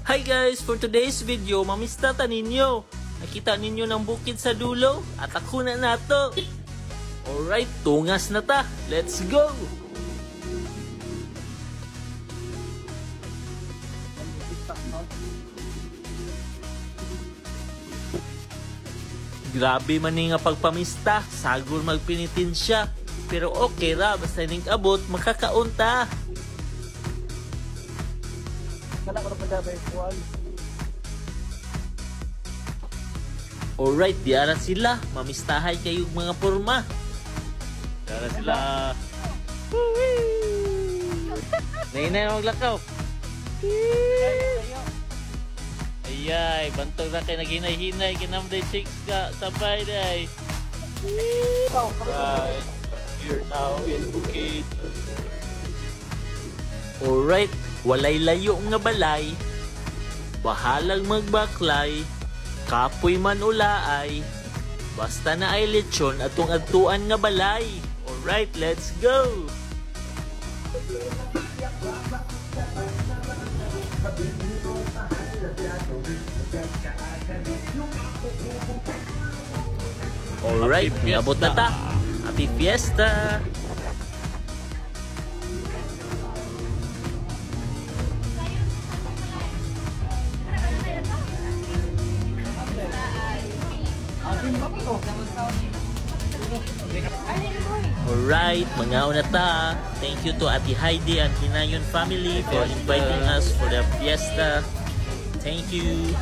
Hi guys! For today's video, mamistata ninyo. Nakita ninyo ng bukid sa dulo? At ako na nato. Alright, tungas na ta. Let's go! Grabe man nga pagpamista. Sagol magpinitin siya. Pero okay ra, basta ning abot, makakaunta. Alright, diara sila. Mamistahay kayong mga porma. Diara sila. Nainay na maglakaw. Ayay, bantog na kayo naghinay-hinay. Kinamday chicks ka. Sabay day. Right. You're now in Bukid. Alright. Walay layo nga balay, bahalang magbaklay, kapoy man ulaay, basta na ay lechon atong agtuan nga balay. Alright, let's go! Alright, niabot na ta. Happy Fiesta! Alright, mga una ta. Thank you to Ate Heidi and Hinayon family for inviting us for the fiesta. Thank you.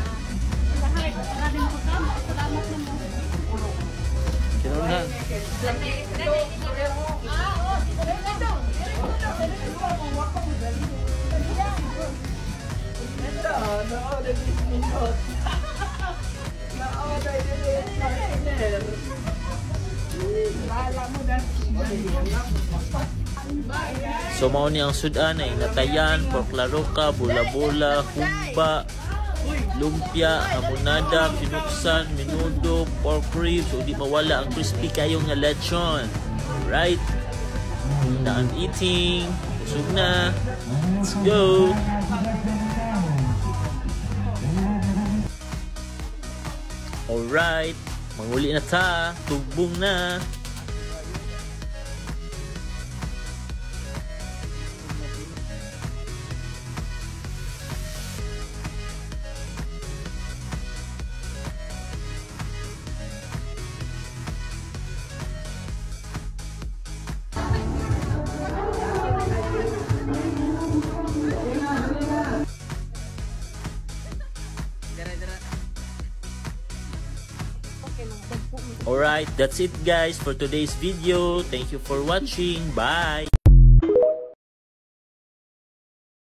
So mao ni ang sudan ay natayan, porklaroka, bula-bula, humba, lumpia, hamonada, pinuksan, menudo, pork ribs, o di mawala ang crispy kayo nga lechon. Right? Na ang eating. Busog na. Let's go! Alright. Manguli na ta. Tugbong na. Alright, that's it guys for today's video. Thank you for watching. Bye!